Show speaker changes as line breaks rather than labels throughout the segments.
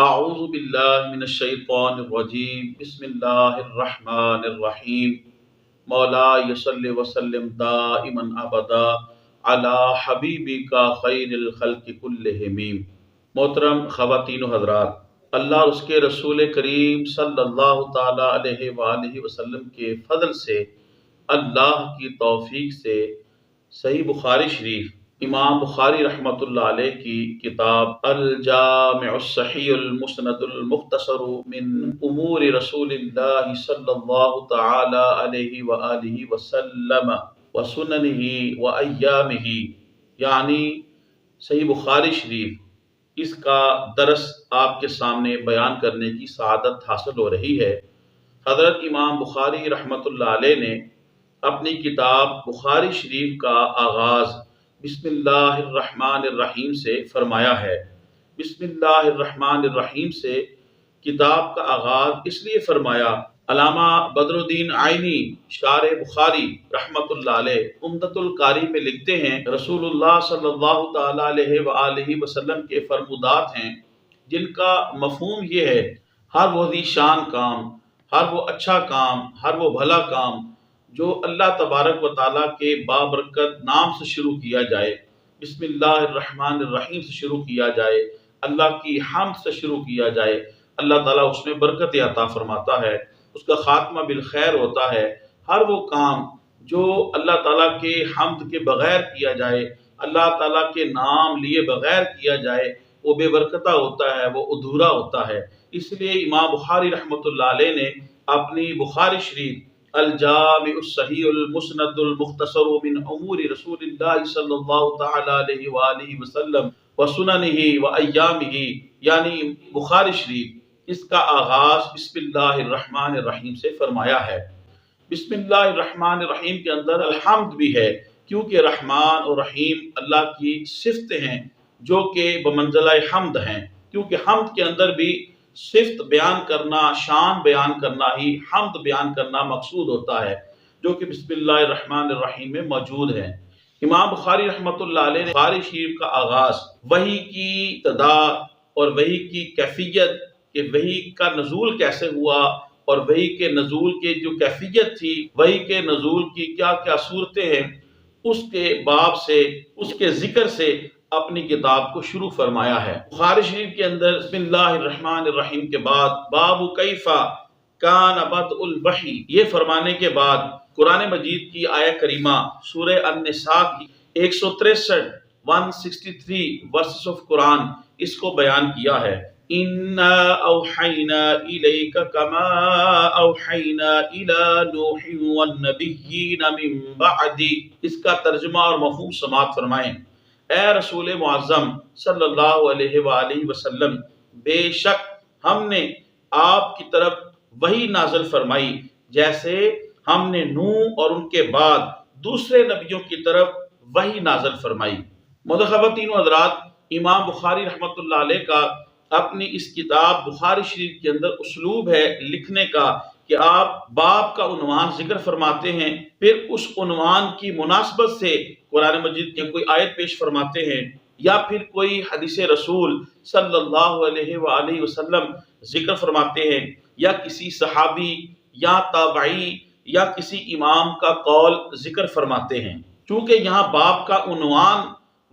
اعوذ باللہ من الشیطان الرجیم بسم اللہ الرحمن الرحیم مولا صلی وسلم دائما ابدا علی حبیبک خیر الخلق کلہم۔ محترم خواتین و حضرات، اللہ اور اس کے رسول کریم صلی اللہ تعالی علیہ وآلہ وسلم کے فضل سے، اللہ کی توفیق سے صحیح بخاری شریف، امام بخاری رحمۃ اللہ علیہ کی کتاب الجامع الصحیح المسند المختصر من امور رسول اللہ صلی اللہ تعالی علیہ وآلہ وسلم وسننہ وایامہ، یعنی صحیح بخاری شریف، اس کا درس آپ کے سامنے بیان کرنے کی سعادت حاصل ہو رہی ہے۔ حضرت امام بخاری رحمۃ اللہ علیہ نے اپنی کتاب بخاری شریف کا آغاز بسم اللہ الرحمن الرحیم سے فرمایا ہے۔ بسم اللہ الرحمن الرحیم سے کتاب کا آغاز اس لیے فرمایا، علامہ بدر الدین عینی شارح بخاری رحمۃ اللہ علیہ عمدۃ القاری میں لکھتے ہیں، رسول اللہ صلی اللہ تعالی علیہ وآلہ وسلم کے فرمودات ہیں جن کا مفہوم یہ ہے: ہر وہ ذی شان کام، ہر وہ اچھا کام، ہر وہ بھلا کام جو اللہ تبارک و تعالیٰ کے بابرکت نام سے شروع کیا جائے، بسم اللہ الرحمن الرحیم سے شروع کیا جائے، اللہ کی حمد سے شروع کیا جائے، اللہ تعالیٰ اس میں برکت عطا فرماتا ہے، اس کا خاتمہ بالخیر ہوتا ہے۔ ہر وہ کام جو اللہ تعالیٰ کے حمد کے بغیر کیا جائے، اللہ تعالیٰ کے نام لیے بغیر کیا جائے، وہ بے برکتہ ہوتا ہے، وہ ادھورا ہوتا ہے۔ اس لیے امام بخاری رحمۃ اللہ علیہ نے اپنی بخاری شریف الجامع الصحیح المسند المختصر من امور رسول اللہ صلی اللہ تعالی علیہ وآلہ وسلم وسننہ وایامہ، یعنی بخاری شریف، اس کا آغاز بسم اللہ الرحمن الرحیم سے فرمایا ہے۔ بسم اللہ الرحمن الرحیم کے اندر الحمد بھی ہے، کیونکہ رحمان اور رحیم اللہ کی صفتیں ہیں جو کہ بمنزلہ حمد ہیں، کیونکہ حمد کے اندر بھی صفت بیان کرنا، شان بیان کرنا ہی حمد بیان کرنا مقصود ہوتا ہے، جو کہ بسم اللہ الرحمن الرحیم میں موجود ہے۔ امام بخاری رحمۃ اللہ علیہ نے بخاری شریف کا آغاز وحی کی ابتدا اور وحی کی کیفیت، کہ وحی کا نزول کیسے ہوا اور وحی کے نزول کی جو کیفیت تھی، وحی کے نزول کی کیا کیا صورتیں ہیں، اس کے باب سے، اس کے ذکر سے اپنی کتاب کو شروع فرمایا ہے۔ بخاری شریف کے اندر بسم اللہ الرحمن الرحیم کے بعد باب کیف کان بدء الوحی، یہ فرمانے کے بعد قرآن مجید کی آیہ کریمہ سورہ النساء کی 163 ورسز آف قرآن، اس کو بیان کیا ہے۔ اِنَّا أَوْحَيْنَا إِلَيْكَ كَمَا أَوْحَيْنَا إِلَى نُوحٍ وَالنَّبِيِّينَ مِن بَعْدِ، اس کا ترجمہ اور مفہوم سماعت فرمائیں۔ اے رسول معظم صلی اللہ علیہ وآلہ وسلم، بے شک ہم نے آپ کی طرف وحی نازل فرمائی جیسے ہم نے نوح اور ان کے بعد دوسرے نبیوں کی طرف وحی نازل فرمائی۔ خواتین و حضرات، امام بخاری رحمۃ اللہ علیہ کا اپنی اس کتاب بخاری شریف کے اندر اسلوب ہے لکھنے کا کہ آپ باب کا عنوان ذکر فرماتے ہیں، پھر اس عنوان کی مناسبت سے قرآن مجید کی کوئی آیت پیش فرماتے ہیں یا پھر کوئی حدیث رسول صلی اللہ علیہ وآلہ وسلم ذکر فرماتے ہیں، یا کسی صحابی یا تابعی یا کسی امام کا قول ذکر فرماتے ہیں۔ چونکہ یہاں باب کا عنوان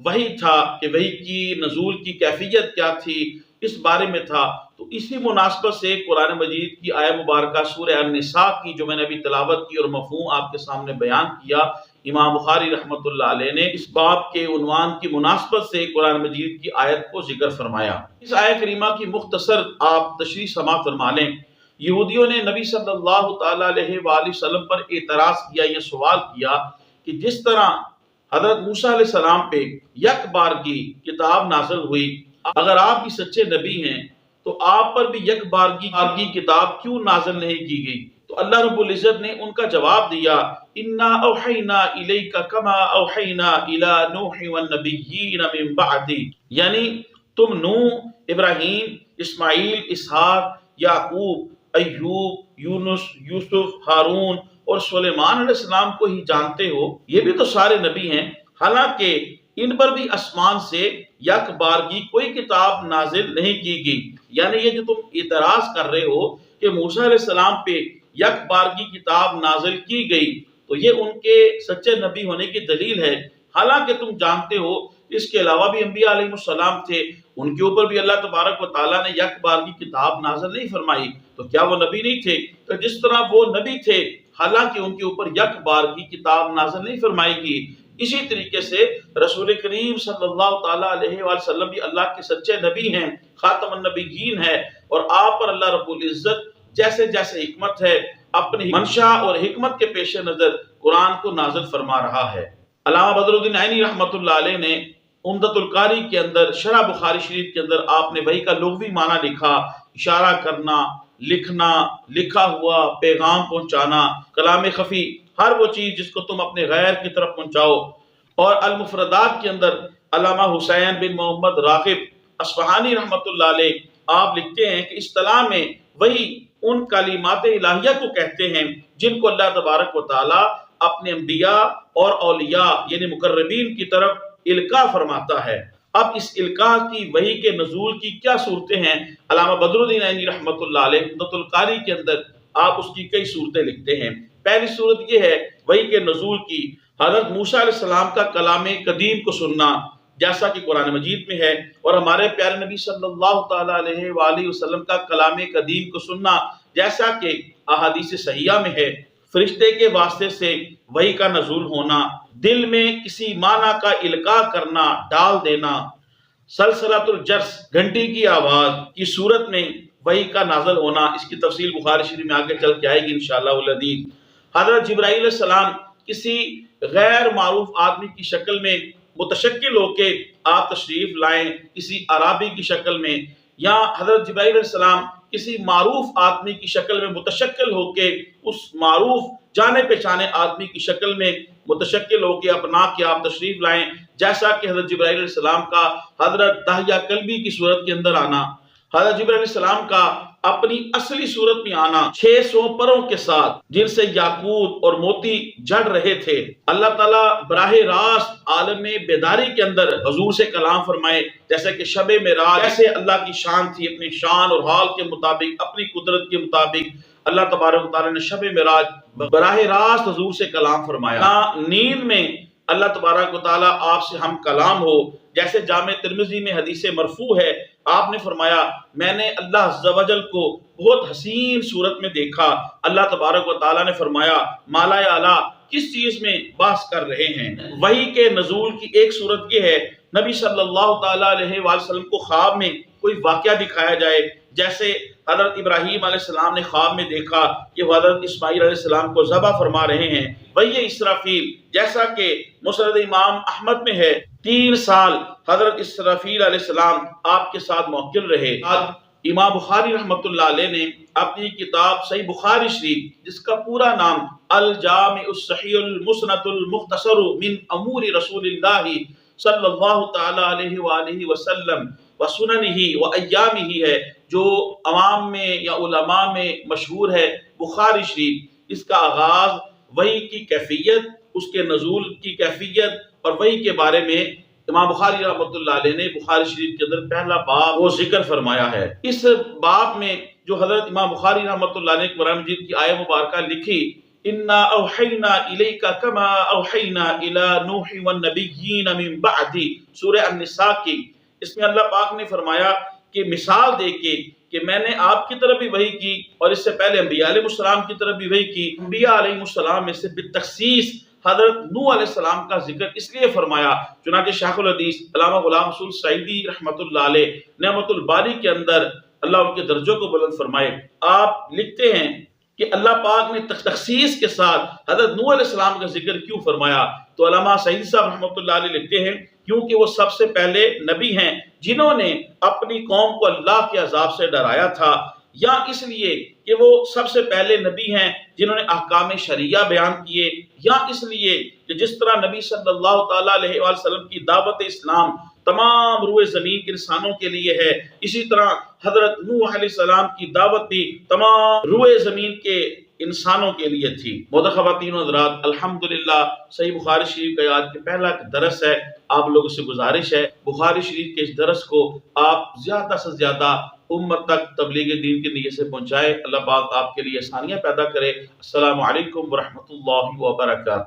وہی تھا کہ وحی کی نزول کی کیفیت کیا تھی، اس بارے میں تھا، تو اسی مناسبت سے قرآن مجید کی آیہ مبارکہ سورہ النساء کی جو میں نے ابھی تلاوت کی اور مفہوم آپ کے سامنے بیان کیا، امام بخاری رحمۃ اللہ علیہ نے اس باب کے عنوان کی مناسبت سے قرآن مجید کی آیت کو ذکر فرمایا۔ اس آیہ کریمہ کی مختصر آپ تشریح سماعت فرما لیں۔ یہودیوں نے نبی صلی اللہ تعالی علیہ وآلہ وسلم پر اعتراض کیا، یہ سوال کیا کہ جس طرح حضرت موسیٰ علیہ السلام پہ یک بار کی کتاب نازل ہوئی، اگر آپ بھی سچے نبی ہیں تو آپ پر بھی یک بار کی کتاب کیوں نازل نہیں کی گئی؟ تو اللہ رب العزت نے ان کا جواب دیا، اِنَّا أَوْحَيْنَا إِلَيْكَ كَمَا أَوْحَيْنَا إِلَى نُوحٍ وَالنَّبِيِّينَ مِن بَعْدِ، یعنی تم نوح، ابراہیم، اسماعیل، اسحاق، یعقوب، ایوب، یونس، یوسف، ہارون اور سلیمان علیہ السلام کو ہی جانتے ہو، یہ بھی تو سارے نبی ہیں۔ حالانکہ ان پر بھی آسمان سے یک بارگی کوئی کتاب نازل نہیں کی گئی۔ یعنی یہ جو تم اعتراض کر رہے ہو کہ موسیٰ علیہ السلام پہ یک بارگی کتاب نازل کی گئی، تو یہ ان کے سچے نبی ہونے کی دلیل ہے۔ حالانکہ تم جانتے ہو اس کے علاوہ بھی انبیاء علیہ السلام تھے، ان کے اوپر بھی اللہ تبارک و تعالیٰ نے یک بارگی کتاب نازل نہیں فرمائی، تو کیا وہ نبی نہیں تھے؟ تو جس طرح وہ نبی تھے حالانکہ ان کے اوپر یک بارگی کتاب نازل نہیں فرمائی گئی، اسی طریقے سے رسول کریم صلی اللہ تعالیٰ علیہ وآلہ وسلم بھی اللہ کے سچے نبی ہیں، خاتم النبیین ہیں، اور آپ پر اللہ رب العزت جیسے جیسے حکمت ہے اپنی منشا اور حکمت کے پیش نظر قرآن کو نازل فرما رہا ہے۔ علامہ بدر الدین عینی رحمۃ اللہ علیہ نے عمدۃ القاری کے اندر شرح بخاری شریف کے اندر آپ نے وحی کا لغوی معنی لکھا، اشارہ کرنا، لکھنا، لکھا ہوا، پیغام پہنچانا، کلام خفی، ہر وہ چیز جس کو تم اپنے غیر کی طرف پہنچاؤ۔ اور المفردات کے اندر علامہ حسین بن محمد راغب اصفہانی رحمۃ اللہ علیہ آپ لکھتے ہیں کہ اصطلاح میں وہی ان کلمات الہیہ کو کہتے ہیں جن کو اللہ تبارک و تعالیٰ اپنے انبیاء اور اولیاء یعنی مقربین کی طرف القاء فرماتا ہے۔ اب اس القاء کی وحی کے نزول کی کیا صورتیں ہیں؟ علامہ بدر الدین عینی رحمۃ اللہ علیہ عمدۃ القاری کے اندر آپ اس کی کئی صورتیں لکھتے ہیں۔ پہلی صورت یہ ہے وحی کے نزول کی، حضرت موسیٰ علیہ السلام کا کلام قدیم کو سننا، جیسا کہ قرآن مجید میں ہے، اور ہمارے پیارے نبی صلی اللہ تعالیٰ علیہ وآلہ وسلم کا کلام قدیم کو سننا، جیسا کہ احادیث صحیحہ میں ہے۔ فرشتے کے واسطے سے وحی کا نزول ہونا، دل میں کسی معنی کا القاء کرنا، ڈال دینا، سلسلۃ الجرس گھنٹی کی آواز کی صورت میں وحی کا نازل ہونا، اس کی تفصیل بخاری شریف میں آگے چل کے آئے گی انشاءاللہ العزیز۔ حضرت جبرائیل علیہ السلام کسی غیر معروف آدمی کی شکل میں متشکل ہو کے آپ تشریف لائیں، کسی عرابی کی شکل میں، یا حضرت جبرائیل علیہ السلام کسی معروف آدمی کی شکل میں متشکل ہو کے اس معروف جانے پہچانے آدمی کی شکل میں متشکل ہو کے اپنا کے آپ تشریف لائیں، جیسا کہ حضرت جبرائیل علیہ السلام کا حضرت داہیہ کلبی کی صورت کے اندر آنا، حضرت جبرائیل علیہ السلام کا اپنی اصلی صورت میں آنا 600 پروں کے ساتھ جن سے یاقوت اور موتی جڑ رہے تھے۔ اللہ تعالیٰ براہ راست عالم بیداری کے اندر حضور سے کلام فرمائے، جیسے کہ شب معراج جیسے اللہ کی شان تھی، اپنی شان اور حال کے مطابق، اپنی قدرت کے مطابق اللہ تبارک و تعالیٰ نے شب معراج براہ راست حضور سے کلام فرمایا۔ نیند میں اللہ تبارک و تعالیٰ آپ سے ہم کلام ہو، جیسے جامع ترمذی میں حدیث مرفوع ہے، آپ نے فرمایا میں نے اللہ عز و جل کو بہت حسین صورت میں دیکھا۔ اللہ تبارک و تعالیٰ نے فرمایا مالا اعلیٰ کس چیز میں بحث کر رہے ہیں؟ وحی کے نزول کی ایک صورت یہ ہے نبی صلی اللہ تعالیٰ علیہ وآلہ وسلم کو خواب میں کوئی واقعہ دکھایا جائے، جیسے حضرت ابراہیم علیہ السلام نے خواب میں دیکھا کہ وہ حضرت اسماعیل علیہ السلام کو ذبح فرما رہے ہیں، وہی اسرافیل، جیسا کہ مسند امام احمد میں ہے 3 سال حضرت اسرافیل علیہ السلام آپ کے ساتھ موکل رہے۔ امام بخاری رحمۃ اللہ علیہ نے اپنی کتاب صحیح بخاری شریف جس کا پورا نام الجامع الصحیح المسند المختصر من امور رسول اللہ صلی اللہ تعالی علیہ وآلہ وسلم وسننہ وایامہ ہے، جو عوام میں یا علماء میں مشہور ہے بخاری شریف، اس کا آغاز وحی کی کیفیت، اس کے نزول کی کیفیت اور وحی کے بارے میں امام بخاری رحمۃ اللہ علیہ نے بخاری شریف کے اندر پہلا باب وہ ذکر فرمایا ہے۔ اس باب میں جو حضرت امام بخاری رحمۃ اللہ علیہ نے قرآن مجید کی آیہ مبارکہ لکھی، اِنَّا أَوْحَيْنَا إِلَيْكَ كَمَا أَوْحَيْنَا إِلَى نُوحٍ وَالنَّبِيِّينَ مِن بَعْدِ، سورہ النساء کی، اس میں اللہ پاک نے فرمایا کہ مثال دے کے کہ میں نے آپ کی طرف بھی وحی کی اور اس سے پہلے انبیاء علیہ السلام کی طرف بھی وحی کی۔ انبیاء علیہ السلام میں سے بالتخصیص حضرت نوح علیہ السلام کا ذکر اس لیے فرمایا، چنانچہ شیخ الحدیث علامہ غلام رسول سعیدی رحمۃ اللہ علیہ نعمت الباری کے اندر اللہ ان کے درجوں کو بلند فرمائے، آپ لکھتے ہیں کہ اللہ پاک نے تخصیص کے ساتھ حضرت نوح علیہ السلام کا ذکر کیوں فرمایا؟ تو علامہ سعید صاحب رحمۃ اللہ علیہ لکھتے ہیں کیونکہ وہ سب سے پہلے نبی ہیں جنہوں نے اپنی قوم کو اللہ کے عذاب سے ڈرایا تھا، یا اس لیے کہ وہ سب سے پہلے نبی ہیں جنہوں نے احکام شریعہ بیان کیے، یا اس لیے کہ جس طرح نبی صلی اللہ تعالیٰ علیہ وآلہ وسلم کی دعوت اسلام تمام روئے زمین کے انسانوں کے لیے ہے، اسی طرح حضرت نوح علیہ السلام کی دعوت بھی تمام روئے زمین کے انسانوں کے لیے تھی۔ محترم خواتین و حضرات، الحمدللہ صحیح بخاری شریف کا آج کے پہلا درس ہے۔ آپ لوگوں سے گزارش ہے بخاری شریف کے اس درس کو آپ زیادہ سے زیادہ امت تک تبلیغ دین کے نیت سے پہنچائے۔ اللہ پاک آپ کے لیے آسانیاں پیدا کرے۔ السلام علیکم ورحمۃ اللہ وبرکاتہ۔